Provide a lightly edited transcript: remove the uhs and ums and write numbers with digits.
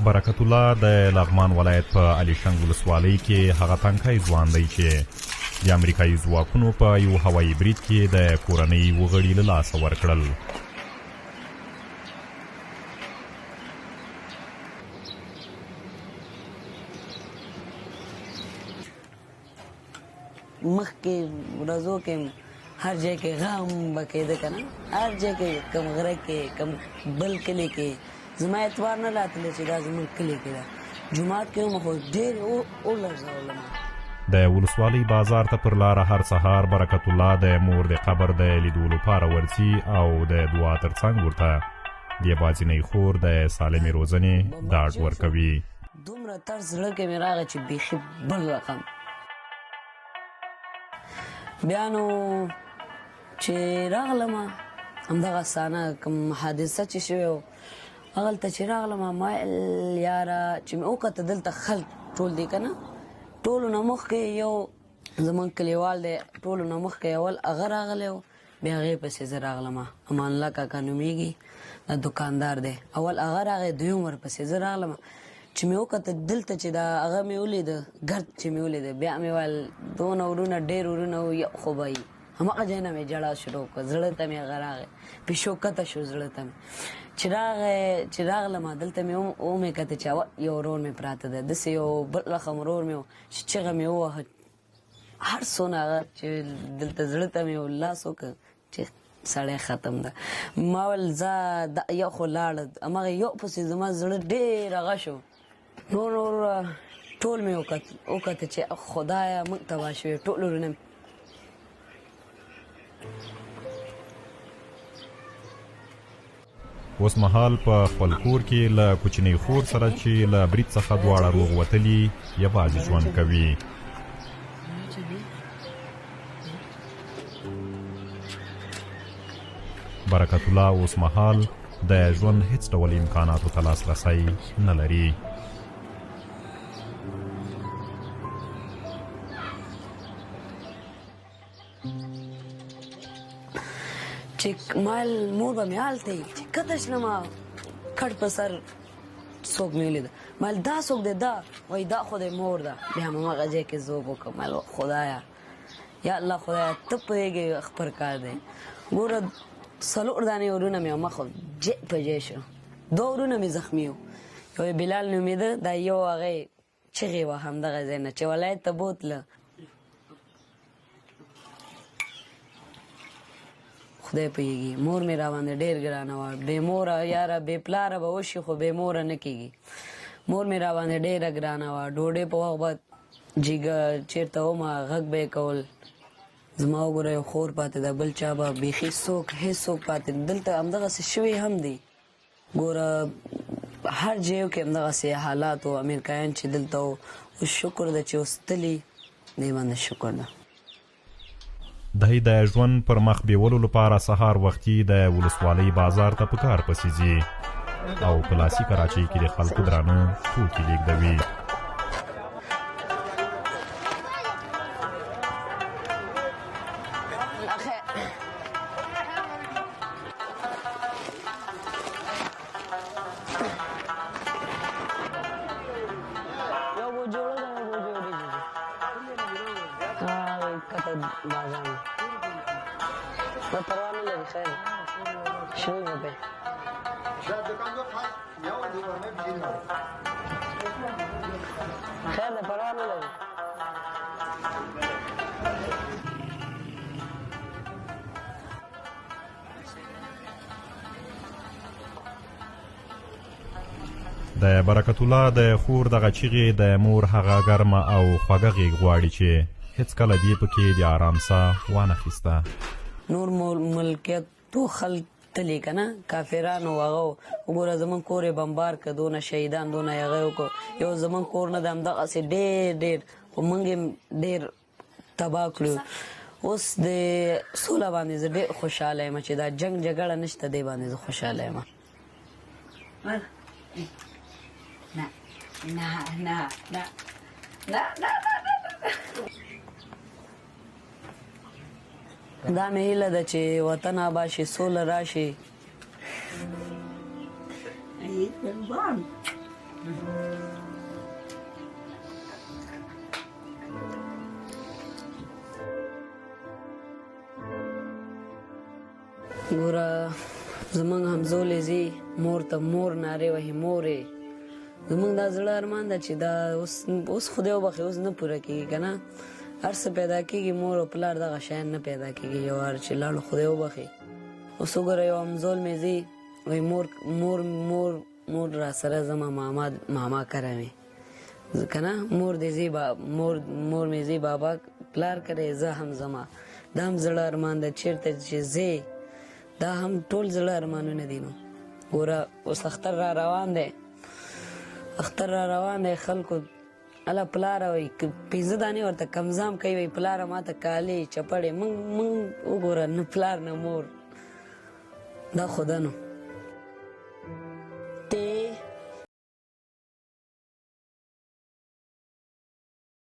برکت الله د لغمان ولایت په علیشنګ ولسوالۍ کې هغه تنکی ځوان دی چې د امریکایي ځواکونو په یو هوایي برید کې د کورنۍ وغړي له لاسه ورکړل. مخکې ورځو کې هر ځای کې غم به کېده که نه، هر ځای کې کم غره کې کم بل کلي کې زما اعتبار نه راتلی چې دا زموږ کلي کې ده. جومات کې هم خو ډېر ولړزولم. د ولسوالۍ بازار ته پر لاره هر سهار برکت الله د مور د قبر د لیدو لپاره ورځي او د دعا ترڅنګ ورته د یوازینۍ خور د سالمې روزنې ډاډ ورکوي. دومره طرز زړه کې مې راغی چې بیخي بل رقم. بیا نو چې راغلم همدغه سانه کوم حادثه چې شوې وه هغلته چې راغلم ما یاره چې مې وکته دلته خلک ټول دی که نه، ټولو نه مخکې یو زموږ کلیوال دی، ټولو نه مخکې اول هغه راغلی و، بیا هغې پسې زه راغلم. امان الله کاکا نومېږي، دا دوکاندار دی. اول هغه راغی، دویم ورپسې زه راغلم. چې مې وکته دلته چې دا هغه مې ولیده ګرد چې مې ولیده، بیا مې ویل دونه ورونه ډېر ورونه و یو خو به وي. هماغه ځای نه مې ژړا شروع کړه، زړه ته مې هغه راغی، پیشو کته شو زړه ته مې. چې راغلم دلته مې ومې کته چې یو ورور مې پراته ده، داسې یو بل رقم ورور مې و چې چغه مې ووهه، هر څونه هغه چې دلته زړه ته مې لاس وکړ چې سړی ختم ده. ما ویل ځه یو خو لاړه، هماغه یو پسې زما زړه ډېر هغه شو. نور ټول مې وکته چې خدایه موږ تباه شوي ټول ورونه. اوس مهال په خپل کور کې له کوچنۍ خور سره چې له برید څخه دواړه روغ وتلي یوازې ژوند کوي. برکت الله اوس مهال د ژوند هیڅ ډول امکاناتو ته لاسرسی نه لري. چې مال مور به مې هلته وي چې کته شلمه کټ په سر څوک مې ولیده، مال دا څوک دی؟ دا وایي دا خو دی مور ده. بیا مې هماغه ځای کې ذوب وکړم، مال خدایه یا الله خدایه ته پوهېږې خپل کار دی. ګوره 4 دانې ورونه مې مخ جې په جې شو، 2 ورونه مې زخمي وو. یو بلال نومېده، دا یو هغې چغې وه همدغه ځای نه چې ولایت ته بوتله. خدای پوهېږي مور مې راباندې ډېر ګرانه وه. بې موره یاره بې پلاره به وشي خو بې موره نه کېږي. مور مې راباندې ډېره ګرانه وه. ډوډۍ په وخت به جیګه چېرته ومه غږ به یې کول. زما وګوره یو خور پاتې ده، بل چا به بیخي څوک هېڅوک پاتې نه. دلته همدغسې شوي هم دي. ګوره هر ځایو کې همدغسې حالات و. امریکایان چې دلته و، اوس شکر ده چې اوس تلي، دې باندې شکر ده. دی د ژوند پر مخ بیولو لپاره سهار وختي د ولسوالۍ بازار ته په کار پسې ځي او په لاسي کراچۍ کې د خلکو درانه توکي لېږدوي. د برکت الله د خور دغه چیغې د مور هغه ګرمه او خوږه غېږ غواړي چې هېڅکله دې پکې د آرام ساه وانخیسته. نور ملکیتو خلک تلي که نه، کافرانو هغه وګوره زموږ کور یې بمبار که، دونه شهیدان دونه یې هغه وکړو. یو زموږ کور نه ده همدغسې ډېر خو موږ یې ډېر تباه کړو. اوس د سوله باندې زه ډېر خوشحاله یم چې دا جنګ جګړه نشته، دې باندې زه خوشحاله یم. دا مې هیله ده چې وطن آباد شي، سوله راشي. ګوره زمونږ همزولې ځي مور ته مور نارې وهي مورې زمونږ دا زړه ارمان ده چې دا اوس خدای وبخښي اوس نه پوره کېږي که نه هر څه پیدا کېږي مور او پلار دغه شیان نه پیدا کېږي یو وار چې لاړو خدای وبخښي اوس وګوره یو همزول مې ځي وایي مور را سره زما ماما کره مې که نه مور دې ځي مور مې ځي بابا پلار کره زه هم زما دا هم زړه ارمان ده چېرته چې ځې دا هم ټول زړه ارمانونه دي نو ګوره اوس اختر را روان دی خلکو اله پلاره وایي 15 دانې ورته کمزام کوي وایي پلاره ماته کالي چپړې موږ وګوره نه پلار نه مور دا خدا نو